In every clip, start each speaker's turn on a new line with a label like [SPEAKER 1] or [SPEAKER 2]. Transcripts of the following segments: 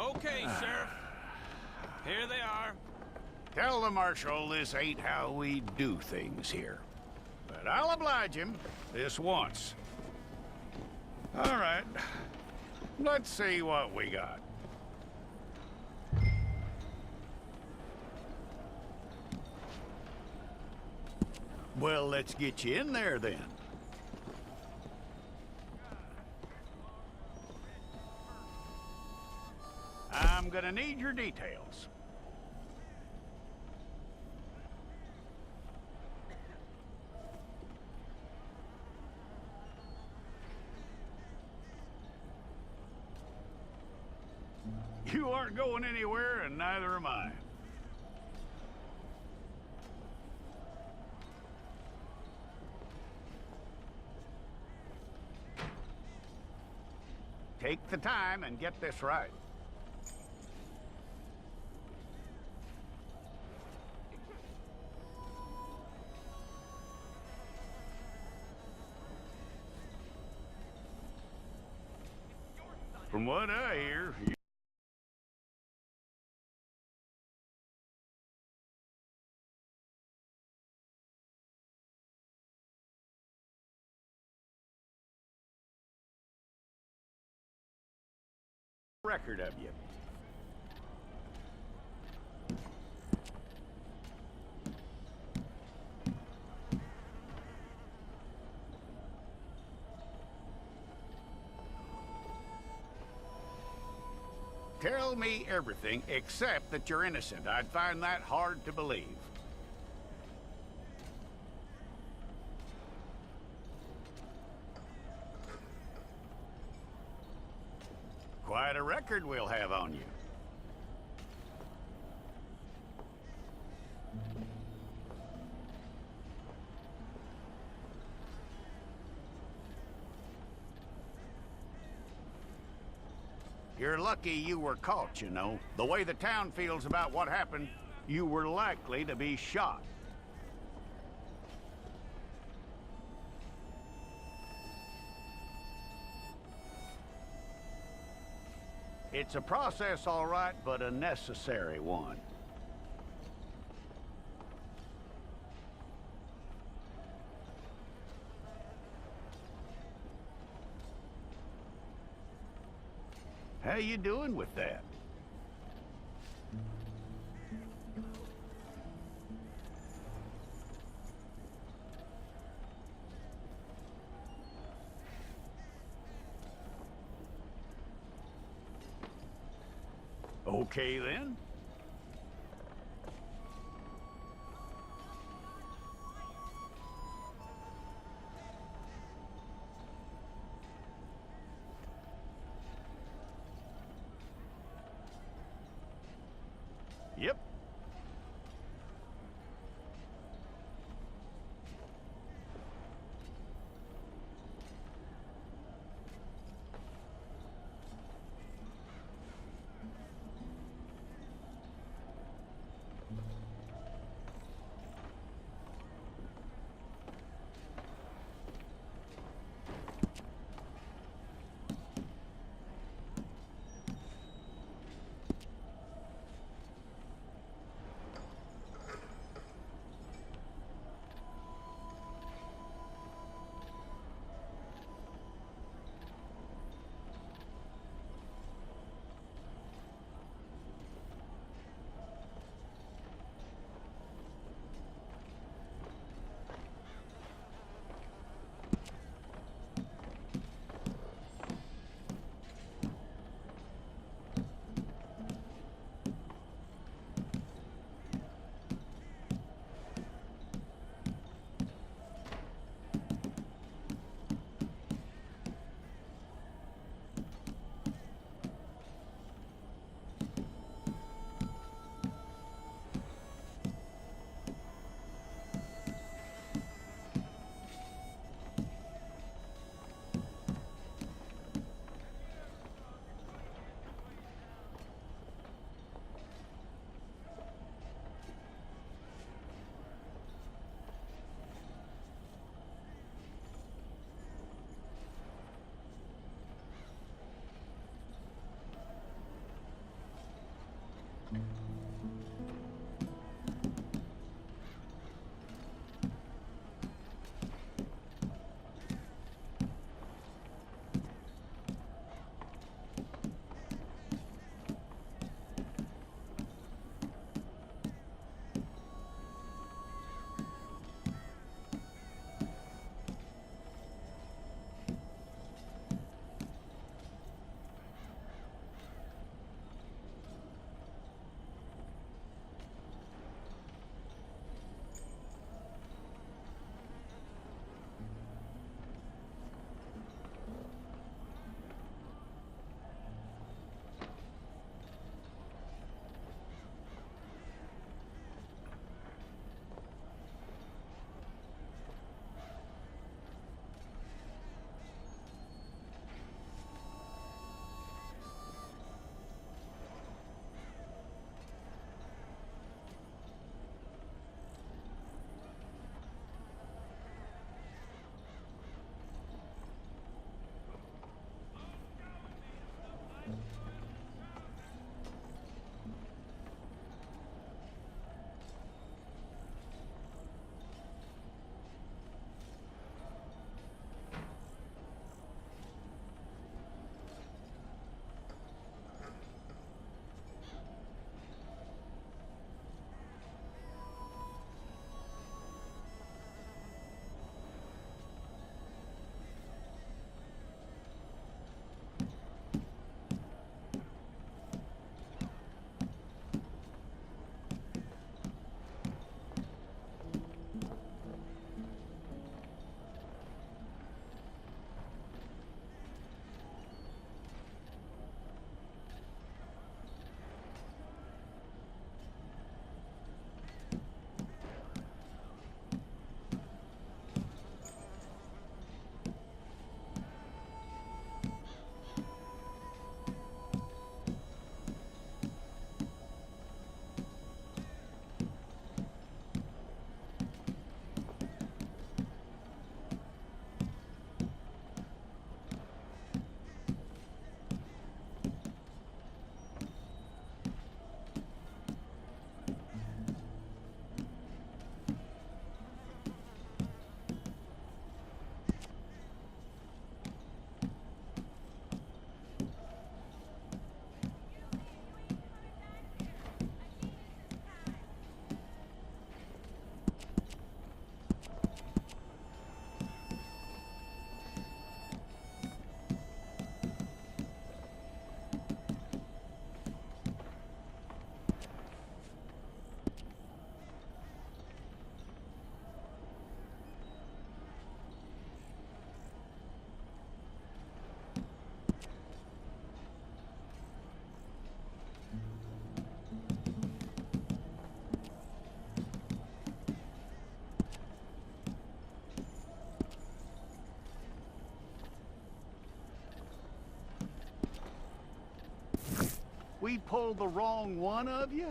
[SPEAKER 1] Okay, Sheriff. Here they are.
[SPEAKER 2] Tell the Marshal this ain't how we do things here. But I'll oblige him this once. All right. Let's see what we got. Well, let's get you in there then. I'm gonna need your details. You aren't going anywhere, and neither am I. Take the time and get this right. From what I hear, record of you. Tell me everything except that you're innocent. I'd find that hard to believe. Quite a record we'll have on you. You're lucky you were caught, you know. The way the town feels about what happened, you were likely to be shot. It's a process, all right, but a necessary one. How you doing with that? Okay, then. Yep. We pulled the wrong one of you?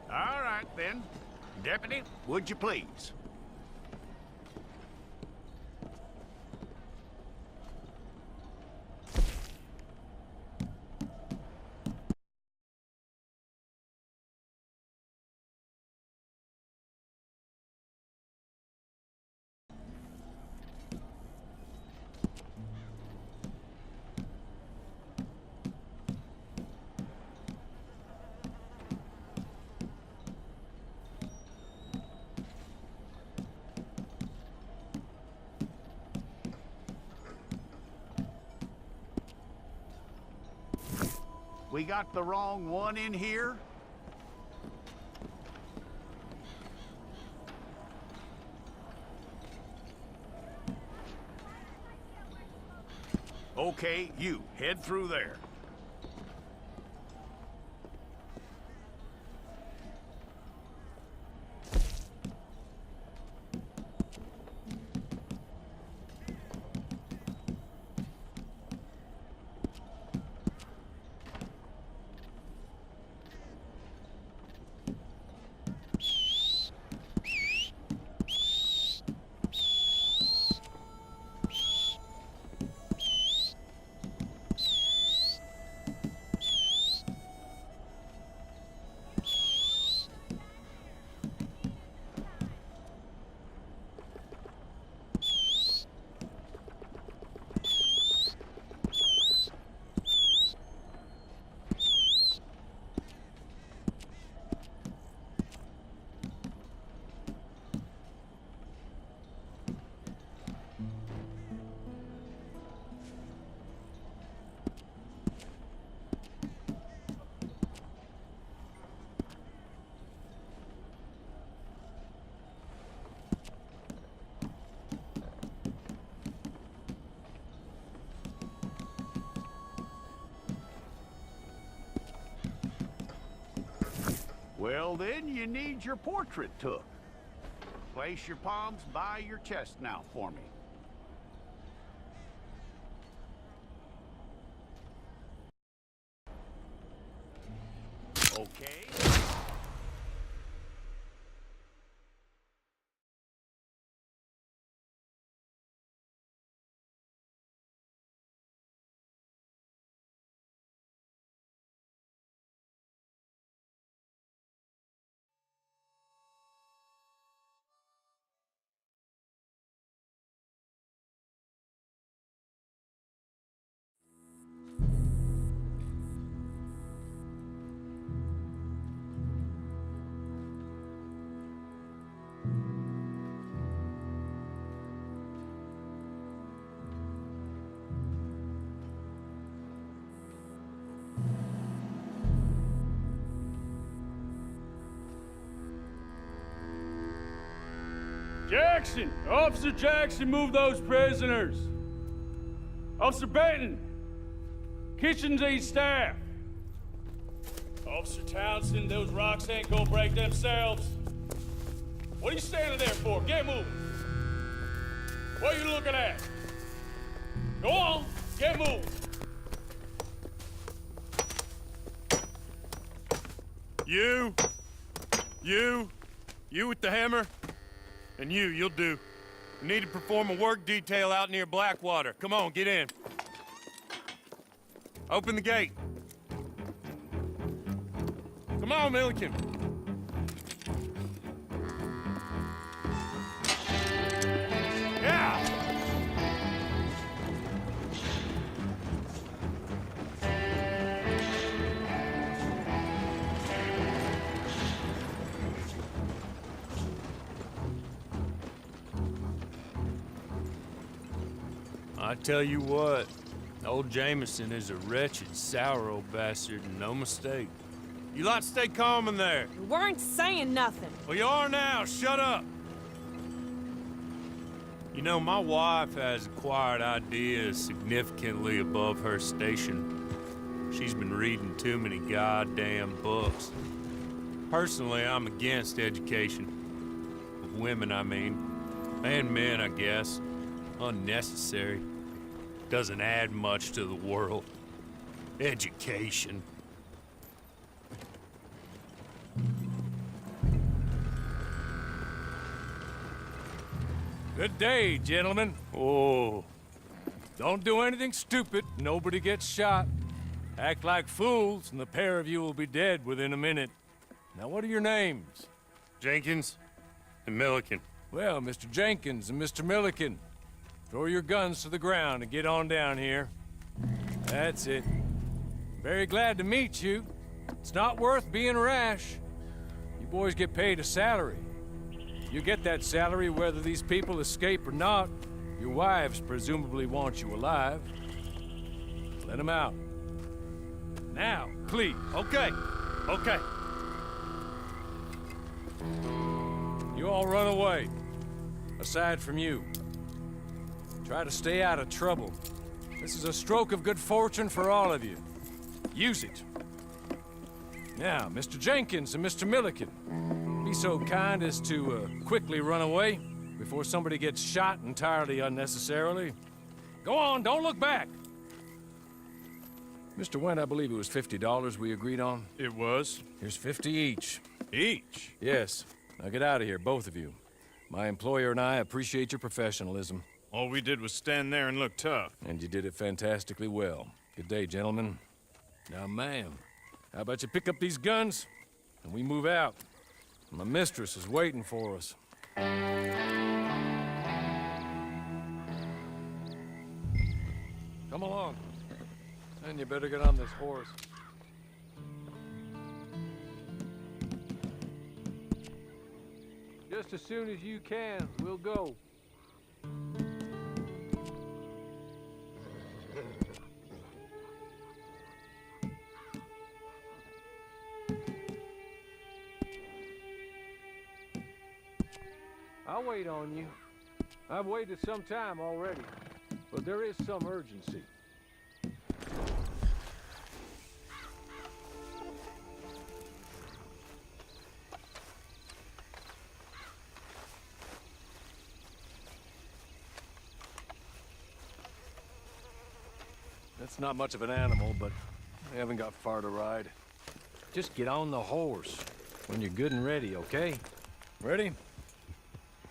[SPEAKER 2] All right, then. Deputy, would you please? We got the wrong one in here? Okay, you, head through there. Well, then you need your portrait took. Place your palms by your chest now for me. Okay.
[SPEAKER 3] Jackson! Officer Jackson, move those prisoners! Officer Benton! Kitchens aid staff! Officer Townsend, those rocks ain't gonna break themselves. What are you standing there for? Get moving! What are you looking at? Go on, get moving!
[SPEAKER 4] You with the hammer? And you'll do. We need to perform a work detail out near Blackwater. Come on, get in. Open the gate. Come on, Milliken. Yeah! I tell you what, old Jameson is a wretched, sour old bastard, and no mistake. You lot stay calm in there.
[SPEAKER 5] We weren't saying nothing.
[SPEAKER 4] Well, you are now. Shut up. You know, my wife has acquired ideas significantly above her station. She's been reading too many goddamn books. Personally, I'm against education. Of women, I mean. And men, I guess. Unnecessary. Doesn't add much to the world. Education.
[SPEAKER 3] Good day, gentlemen.
[SPEAKER 4] Oh.
[SPEAKER 3] Don't do anything stupid. Nobody gets shot. Act like fools, and the pair of you will be dead within a minute. Now, what are your names?
[SPEAKER 4] Jenkins and Milliken.
[SPEAKER 3] Well, Mr. Jenkins and Mr. Milliken, throw your guns to the ground and get on down here. That's it. Very glad to meet you. It's not worth being rash. You boys get paid a salary. You get that salary whether these people escape or not. Your wives presumably want you alive. Let them out. Now, please.
[SPEAKER 4] Okay. Okay.
[SPEAKER 3] You all run away. Aside from you. Try to stay out of trouble. This is a stroke of good fortune for all of you. Use it. Now, Mr. Jenkins and Mr. Milliken, be so kind as to quickly run away before somebody gets shot entirely unnecessarily. Go on, don't look back. Mr. Wendt, I believe it was $50 we agreed on.
[SPEAKER 4] It was.
[SPEAKER 3] Here's 50 each.
[SPEAKER 4] Each?
[SPEAKER 3] Yes. Now get out of here, both of you. My employer and I appreciate your professionalism.
[SPEAKER 4] All we did was stand there and look tough.
[SPEAKER 3] And you did it fantastically well. Good day, gentlemen. Now, ma'am, how about you pick up these guns and we move out? My mistress is waiting for us. Come along. And you better get on this horse. Just as soon as you can, we'll go. I'll wait on you. I've waited some time already, but there is some urgency. It's not much of an animal, but we haven't got far to ride. Just get on the horse when you're good and ready, okay? Ready?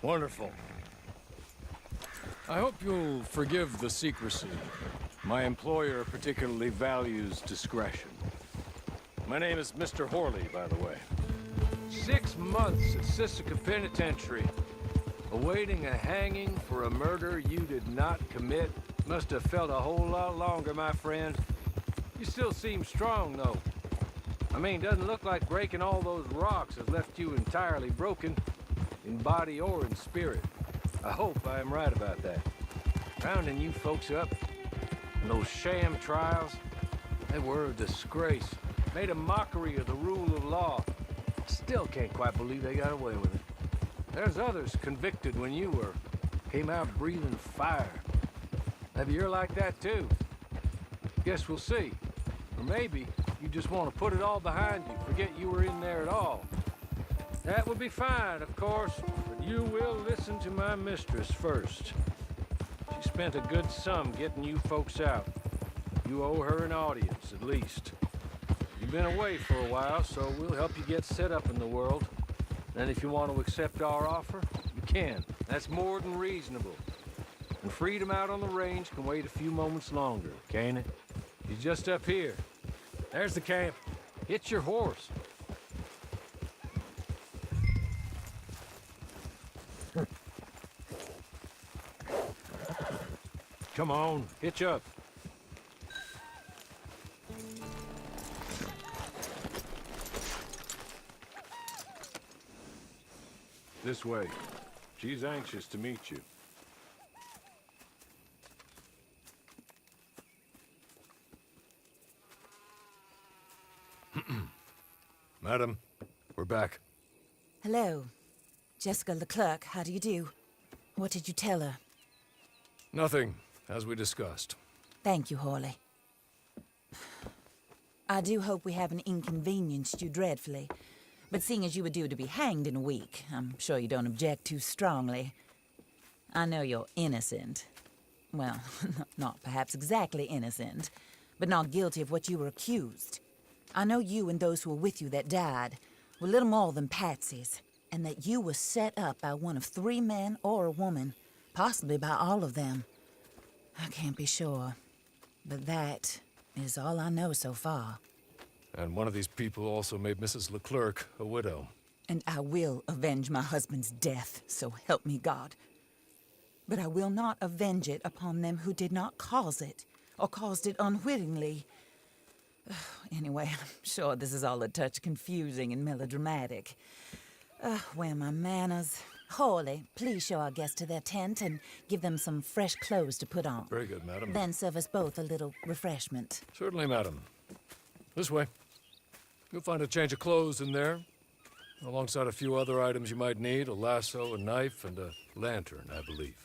[SPEAKER 3] Wonderful. I hope you'll forgive the secrecy. My employer particularly values discretion. My name is Mr. Horley, by the way. 6 months at Sisika Penitentiary, awaiting a hanging for a murder you did not commit. Must have felt a whole lot longer, my friend. You still seem strong, though. I mean, doesn't look like breaking all those rocks has left you entirely broken, in body or in spirit. I hope I am right about that. Rounding you folks up, and those sham trials, they were a disgrace. Made a mockery of the rule of law. Still can't quite believe they got away with it. There's others convicted when you were. Came out breathing fire. Maybe you're like that too. Guess we'll see. Or maybe you just want to put it all behind you, forget you were in there at all. That would be fine, of course, but you will listen to my mistress first. She spent a good sum getting you folks out. You owe her an audience, at least. You've been away for a while, so we'll help you get set up in the world. And if you want to accept our offer, you can. That's more than reasonable. And freedom out on the range can wait a few moments longer, can't it? He's just up here. There's the camp. Hitch your horse. Come on, hitch up. This way. She's anxious to meet you. Madam, we're back.
[SPEAKER 5] Hello. Jessica Leclerc, how do you do? What did you tell her?
[SPEAKER 3] Nothing, as we discussed.
[SPEAKER 5] Thank you, Horley. I do hope we haven't inconvenienced you dreadfully. But seeing as you were due to be hanged in a week, I'm sure you don't object too strongly. I know you're innocent. Well, not perhaps exactly innocent, but not guilty of what you were accused. I know you and those who were with you that died were little more than patsies, and that you were set up by one of 3 men or a woman, possibly by all of them. I can't be sure, but that is all I know so far.
[SPEAKER 3] And one of these people also made Mrs. Leclerc a widow.
[SPEAKER 5] And I will avenge my husband's death, so help me God. But I will not avenge it upon them who did not cause it, or caused it unwittingly. Anyway, I'm sure this is all a touch confusing and melodramatic. Where are my manners? Horley, please show our guests to their tent and give them some fresh clothes to put on.
[SPEAKER 3] Very good, madam.
[SPEAKER 5] Then serve us both a little refreshment.
[SPEAKER 3] Certainly, madam. This way. You'll find a change of clothes in there, alongside a few other items you might need, a lasso, a knife, and a lantern, I believe.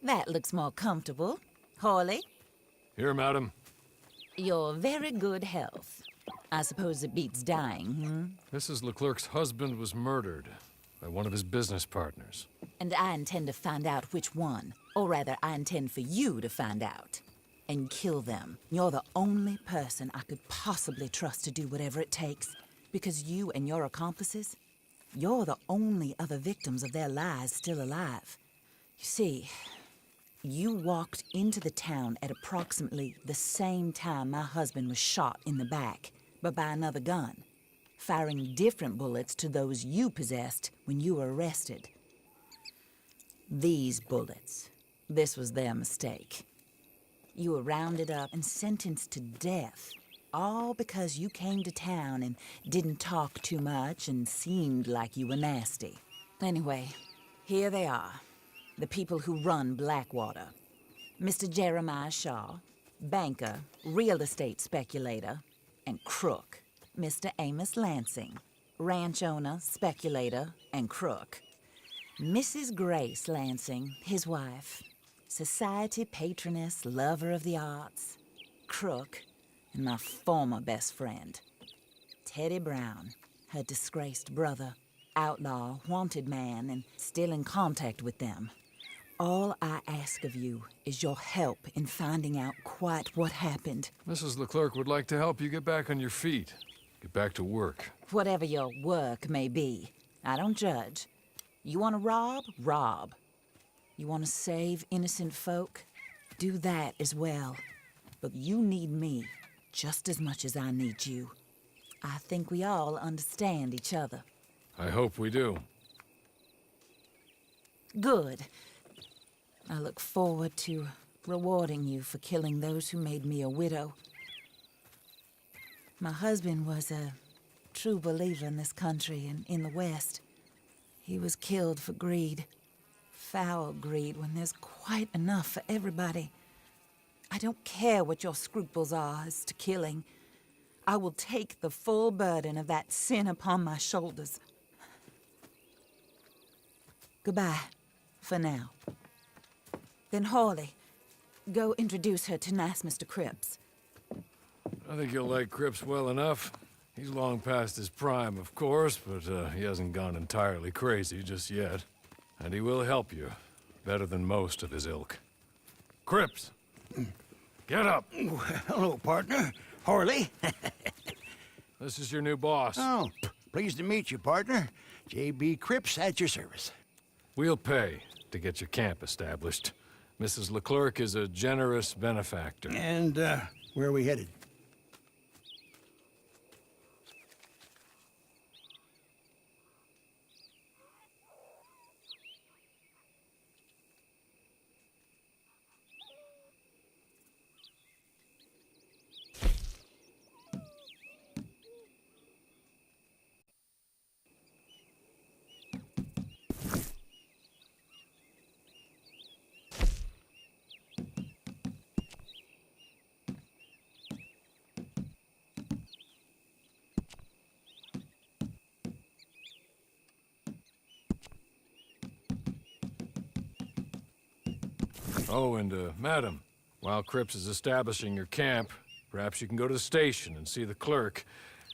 [SPEAKER 5] That looks more comfortable. Horley,
[SPEAKER 3] Here, madam.
[SPEAKER 5] your very good health. I suppose it beats dying,
[SPEAKER 3] Mrs. Leclerc's husband was murdered by one of his business partners.
[SPEAKER 5] And I intend to find out which one. Or rather, I intend for you to find out. and kill them. You're the only person I could possibly trust to do whatever it takes. Because you and your accomplices, you're the only other victims of their lies still alive. You see, you walked into the town at approximately the same time my husband was shot in the back, but by another gun, firing different bullets to those you possessed when you were arrested. These bullets, this was their mistake. You were rounded up and sentenced to death, all because you came to town and didn't talk too much and seemed like you were nasty. Anyway, here they are, the people who run Blackwater. Mr. Jeremiah Shaw, banker, real estate speculator, and crook. Mr. Amos Lansing, ranch owner, speculator, and crook. Mrs. Grace Lansing, his wife, society patroness, lover of the arts, crook, and my former best friend. Teddy Brown, her disgraced brother, outlaw, wanted man, and still in contact with them. All I ask of you is your help in finding out quite what happened.
[SPEAKER 3] Mrs. Leclerc would like to help you get back on your feet. Get back to work.
[SPEAKER 5] Whatever your work may be, I don't judge. You want to rob? Rob. You want to save innocent folk? Do that as well. But you need me just as much as I need you. I think we all understand each other.
[SPEAKER 3] I hope we do.
[SPEAKER 5] Good. I look forward to rewarding you for killing those who made me a widow. My husband was a true believer in this country and in the West. He was killed for greed. Foul greed when there's quite enough for everybody. I don't care what your scruples are as to killing. I will take the full burden of that sin upon my shoulders. Goodbye, for now. Then Hawley, go introduce her to nice Mr. Cripps.
[SPEAKER 3] I think you'll like Cripps well enough. He's long past his prime, of course, but he hasn't gone entirely crazy just yet. And he will help you, better than most of his ilk. Cripps! Get up!
[SPEAKER 6] Hello, partner. Harley.
[SPEAKER 3] This is your new boss.
[SPEAKER 6] Oh, pleased to meet you, partner. J.B. Cripps at your service.
[SPEAKER 3] We'll pay to get your camp established. Mrs. Leclerc is a generous benefactor.
[SPEAKER 6] And, where are we headed?
[SPEAKER 3] Oh, and, madam, while Cripps is establishing your camp, perhaps you can go to the station and see the clerk,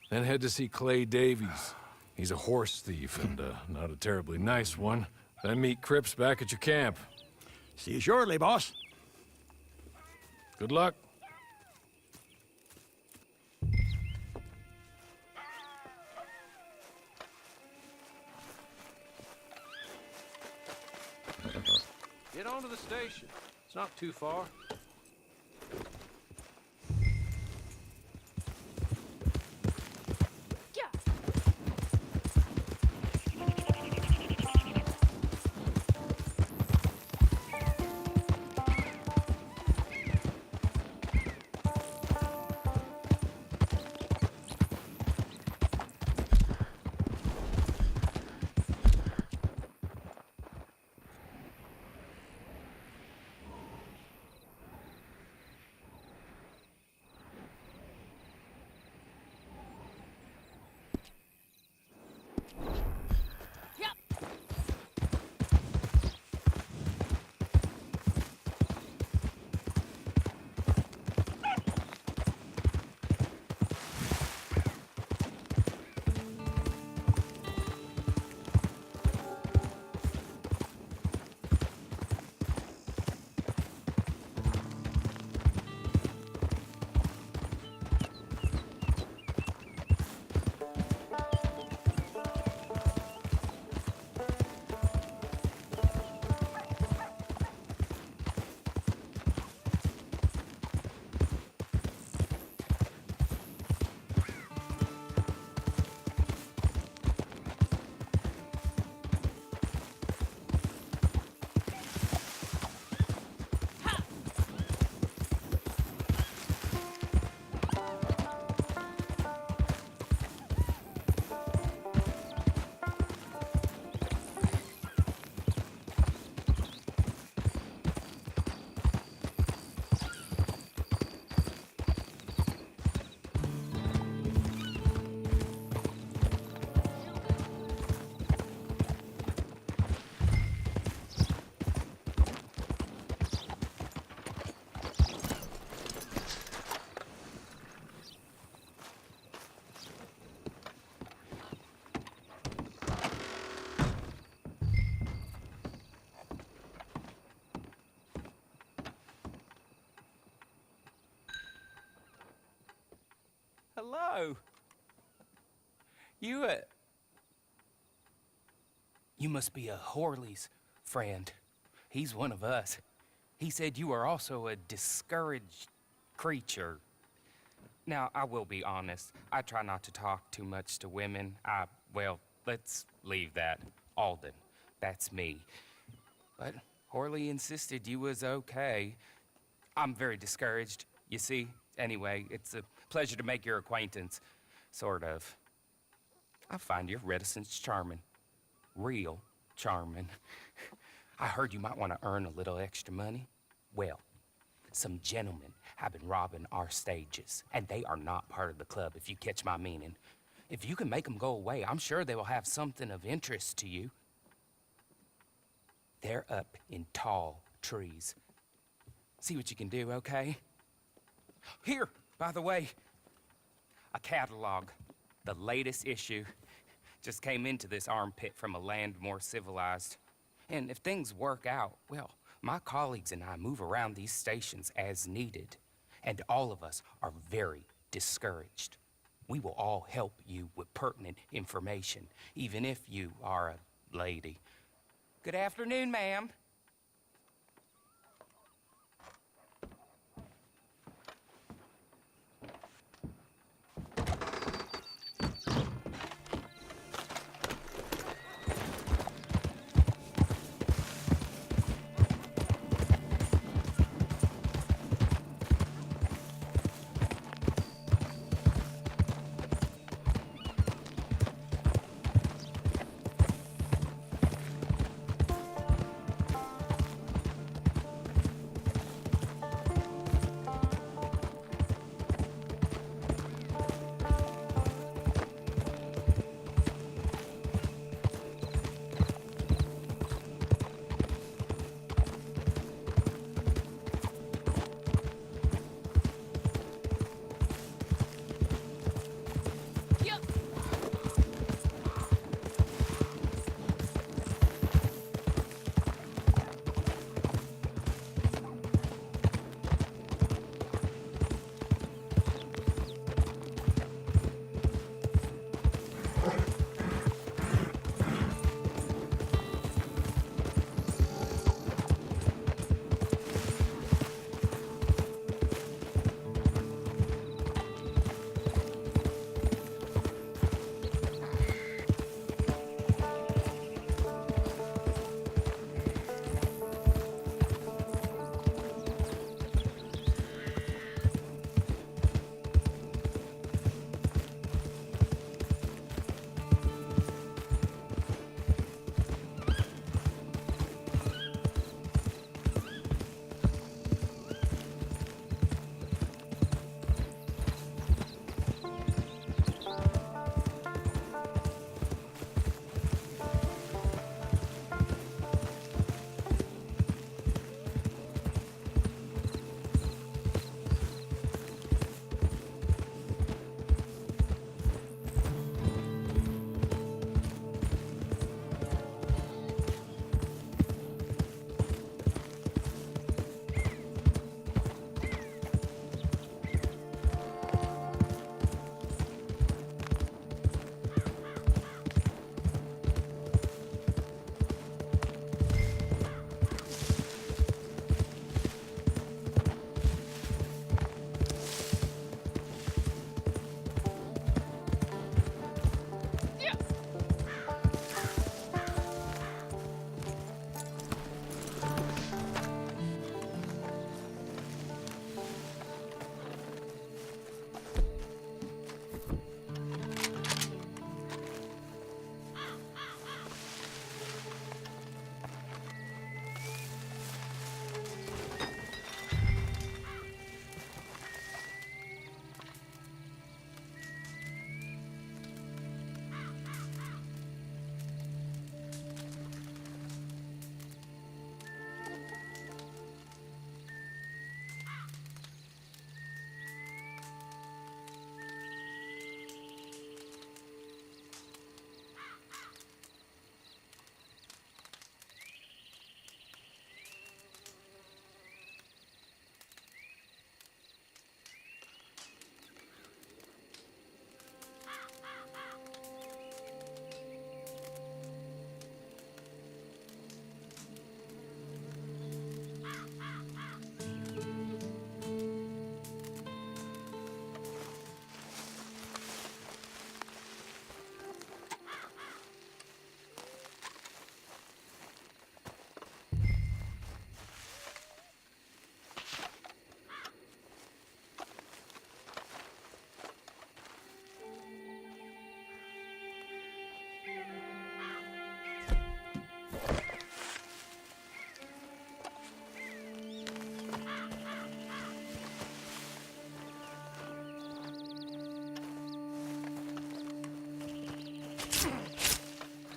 [SPEAKER 3] then head to see Clay Davies. He's a horse thief, and, not a terribly nice one. Then meet Cripps back at your camp.
[SPEAKER 6] See you shortly, boss.
[SPEAKER 3] Good luck. Get on to the station. It's not too far.
[SPEAKER 7] hello. You must be a Horley's friend. He's one of us. He said you are also a discouraged creature. Now, I will be honest. I try not to talk too much to women. Well, let's leave that. Alden, that's me. But Horley insisted you was okay. I'm very discouraged, you see. Anyway, it's a pleasure to make your acquaintance. Sort of. I find your reticence charming. Real charming. I heard you might want to earn a little extra money. Well, some gentlemen have been robbing our stages, and they are not part of the club, if you catch my meaning. If you can make them go away, I'm sure they will have something of interest to you. They're up in tall trees. See what you can do, okay? Here, by the way, a catalog. The latest issue just came into this armpit from a land more civilized. And if things work out, well, my colleagues and I move around these stations as needed. And all of us are very discouraged. We will all help you with pertinent information, even if you are a lady. Good afternoon, ma'am.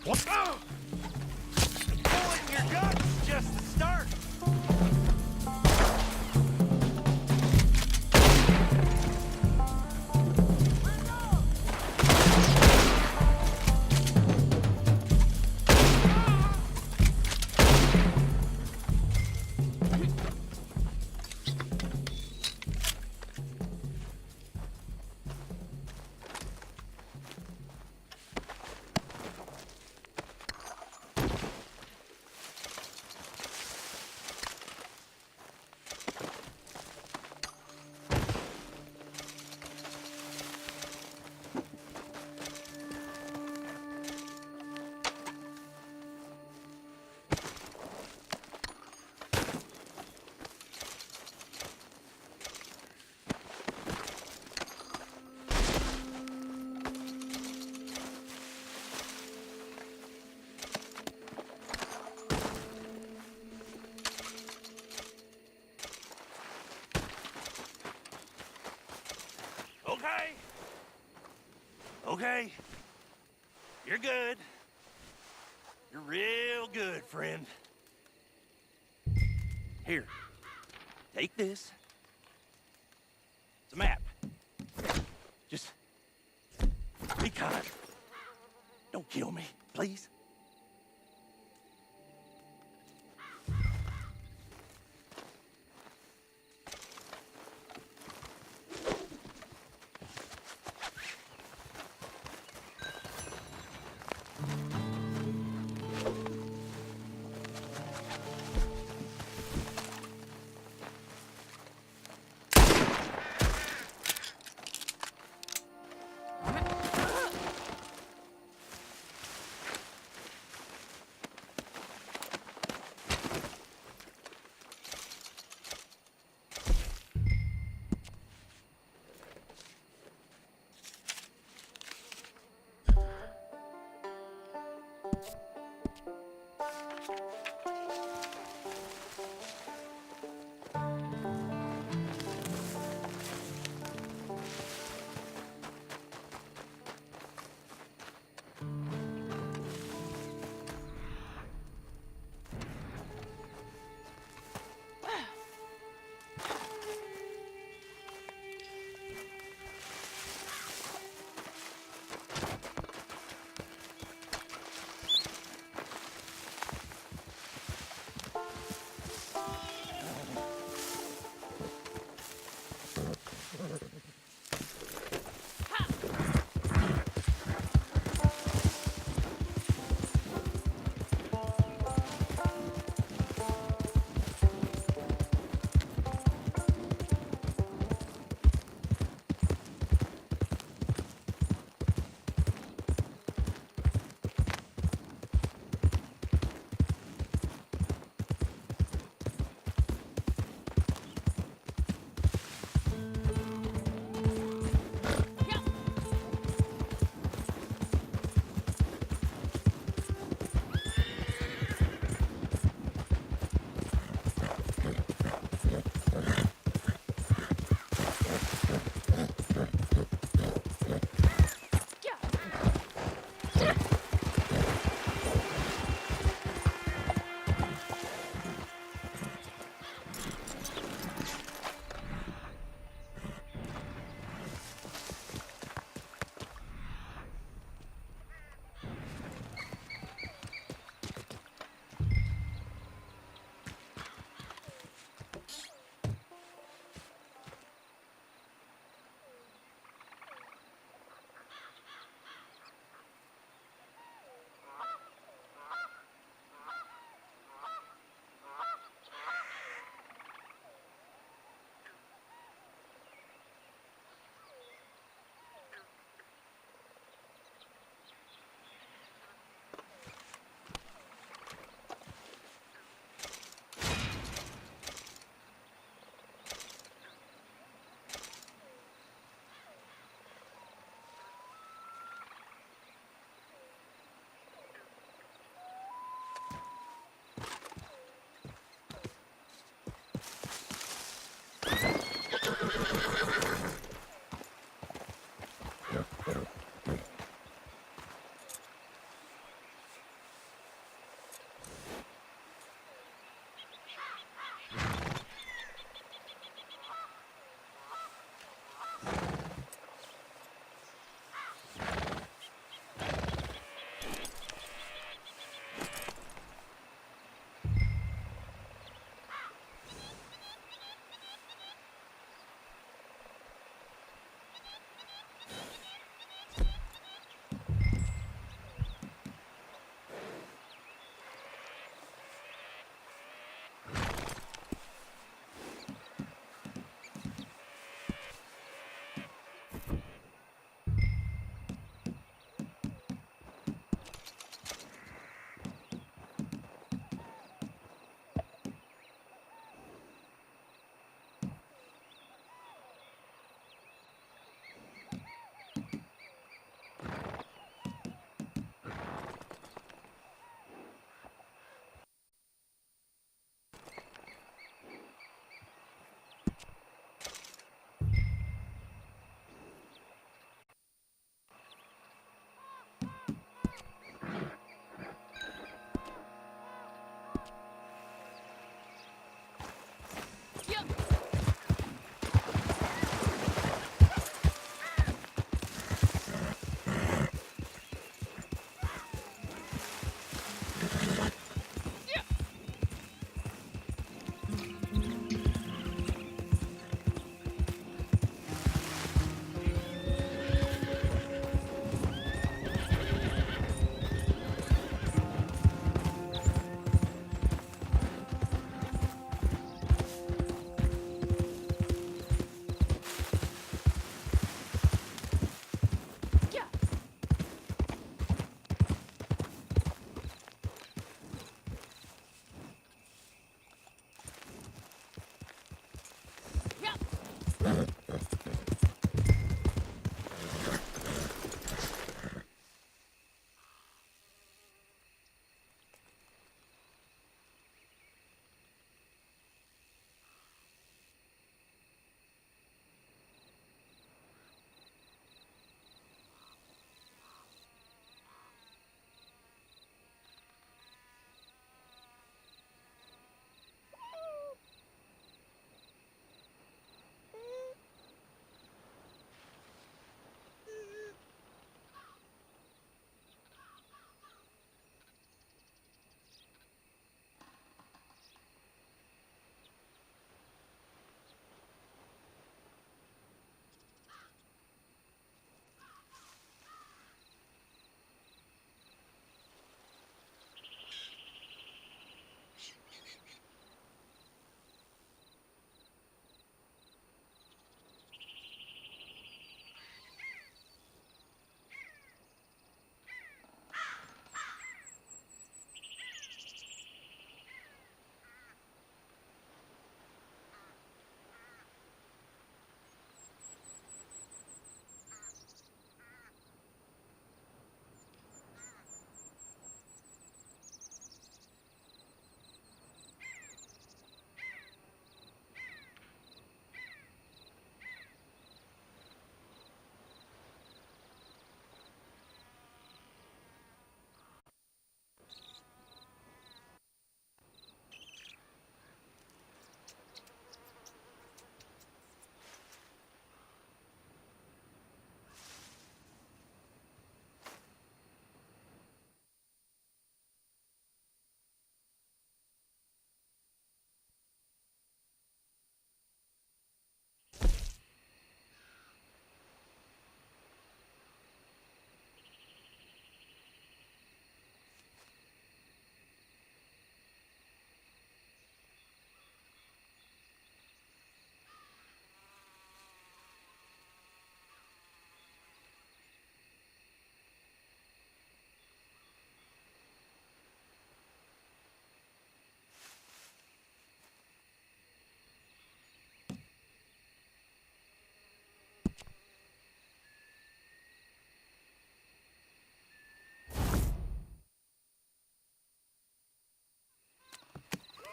[SPEAKER 1] What? Oh! The bullet in your gut's just the start. Okay. Okay. You're good. You're real good, friend. Here. Take this. It's a map. Just be kind. Don't kill me, please.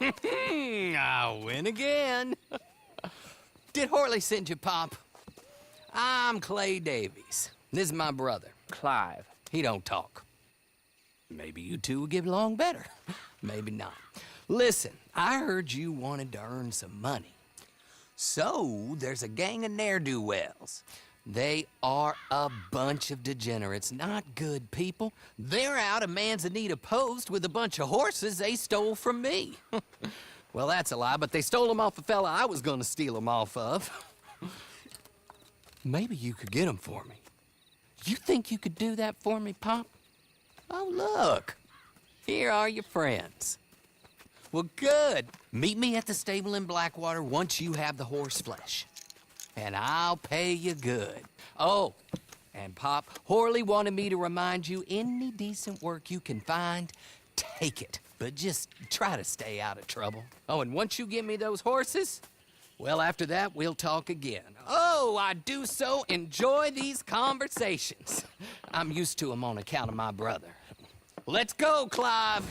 [SPEAKER 8] I win again. Did Horley send you, Pop? I'm Clay Davies. This is my brother.
[SPEAKER 7] Clive.
[SPEAKER 8] He don't talk. Maybe you two will get along better. Maybe not. Listen, I heard you wanted to earn some money. So, there's a gang of ne'er-do-wells. They are a bunch of degenerates, not good people. They're out of Manzanita Post with a bunch of horses they stole from me. Well, that's a lie, but they stole them off a fella I was gonna steal them off of. Maybe you could get them for me. You think you could do that for me, Pop? Oh, look. Here are your friends. Well, good. Meet me at the stable in Blackwater once you have the horse flesh. And I'll pay you good. Oh, and Pop, Horley wanted me to remind you, any decent work you can find, take it. But just try to stay out of trouble. Oh, and once you give me those horses, well, after that, we'll talk again. Oh, I do so enjoy these conversations. I'm used to them on account of my brother. Let's go, Clive.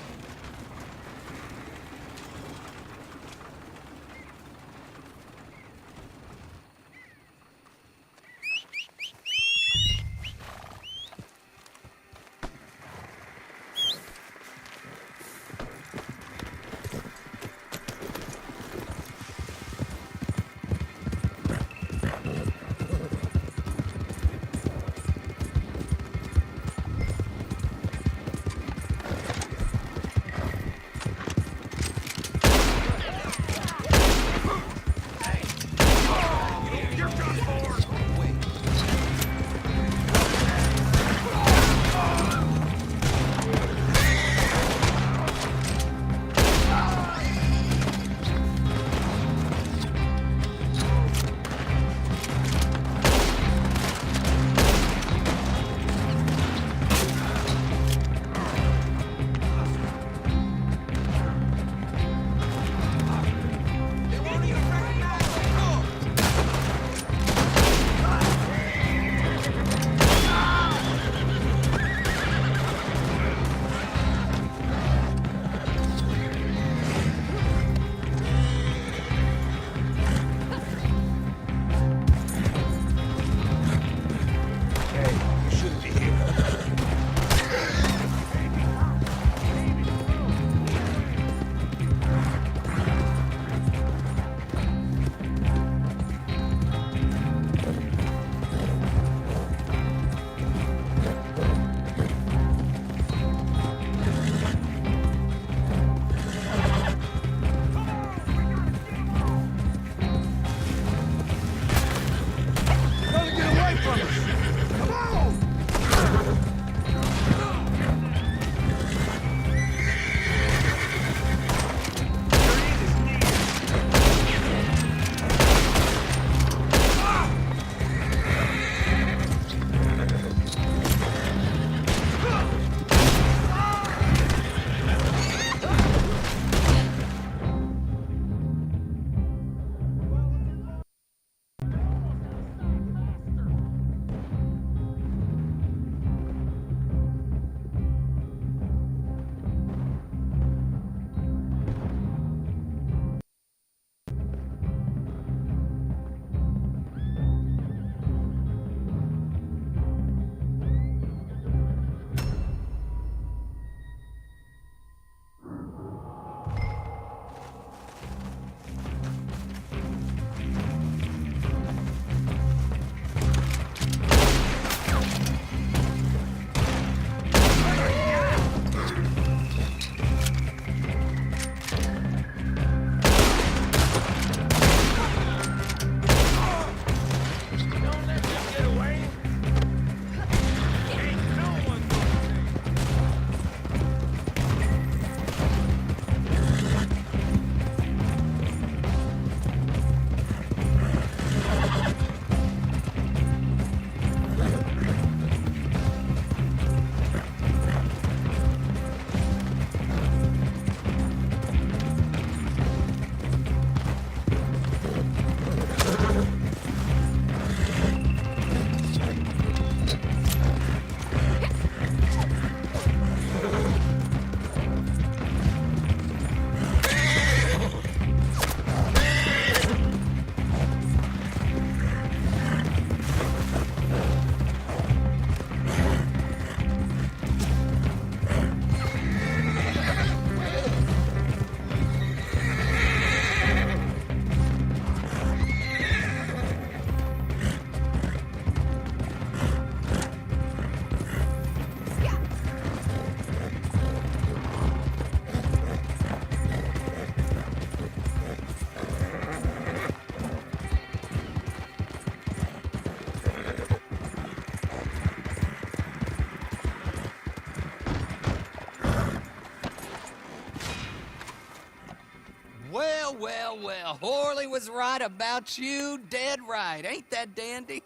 [SPEAKER 8] well, Horley was right about you, dead right. Ain't that dandy?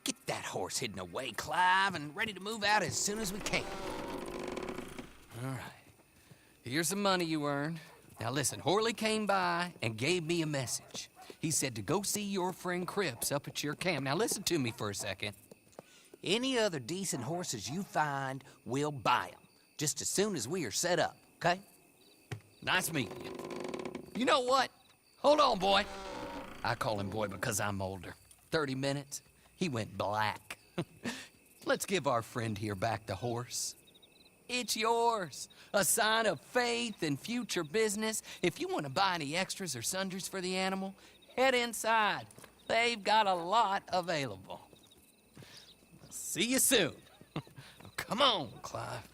[SPEAKER 8] Get that horse hidden away, Clive, and ready to move out as soon as we can. All right. Here's the money you earned. Now listen, Horley came by and gave me a message. He said to go see your friend Cripps up at your camp. Now listen to me for a second. Any other decent horses you find, we'll buy them. Just as soon as we are set up, okay? Nice meeting you. You know what? Hold on, boy. I call him boy because I'm older. 30 minutes, he went black. Let's give our friend here back the horse. It's yours. A sign of faith and future business. If you want to buy any extras or sundries for the animal, head inside. They've got a lot available. See you soon. Come on, Clive.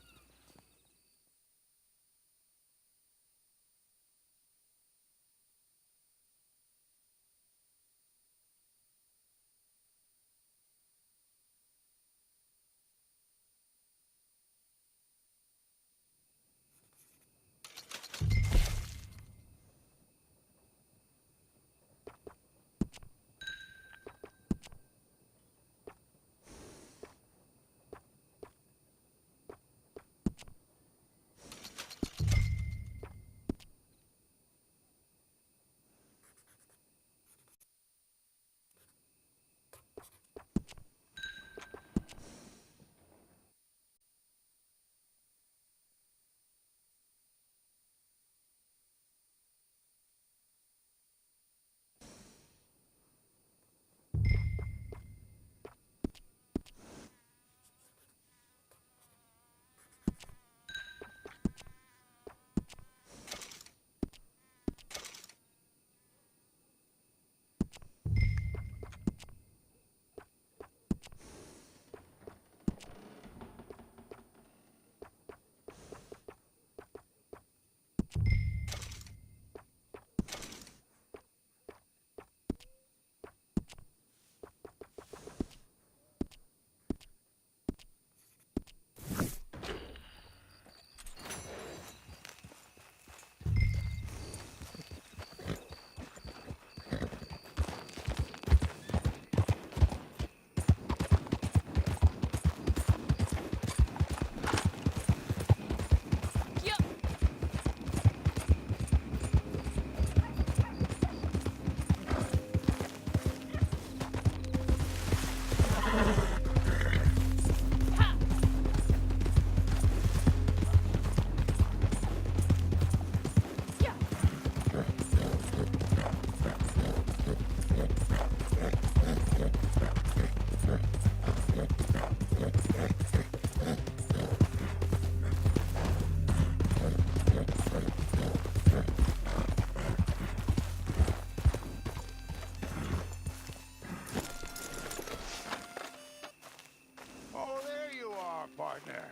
[SPEAKER 2] Partner.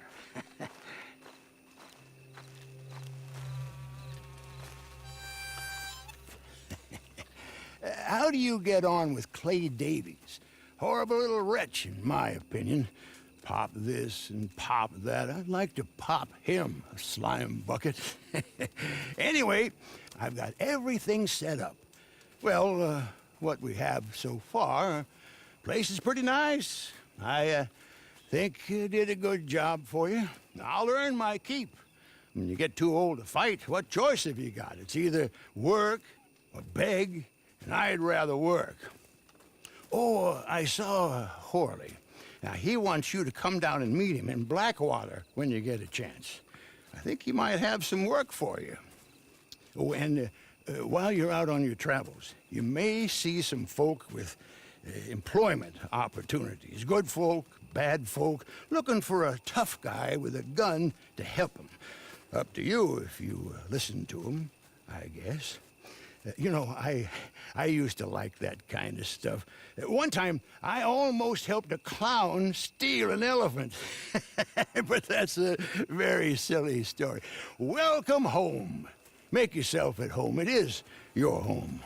[SPEAKER 6] How do you get on with Clay Davies? Horrible little wretch, in my opinion. Pop this and pop that. I'd like to pop him, a slime bucket. Anyway, I've got everything set up. Well, what we have so far, place is pretty nice. I think you did a good job for you. I'll earn my keep. When you get too old to fight, what choice have you got? It's either work or beg, and I'd rather work. Oh, I saw Horley. Now, he wants you to come down and meet him in Blackwater when you get a chance. I think he might have some work for you. Oh, and while you're out on your travels, you may see some folk with employment opportunities. Good folk, bad folk, looking for a tough guy with a gun to help them. Up to you if you listen to them, I guess. You know, I used to like that kind of stuff. One time, I almost helped a clown steal an elephant. But that's a very silly story. Welcome home. Make yourself at home. It is your home.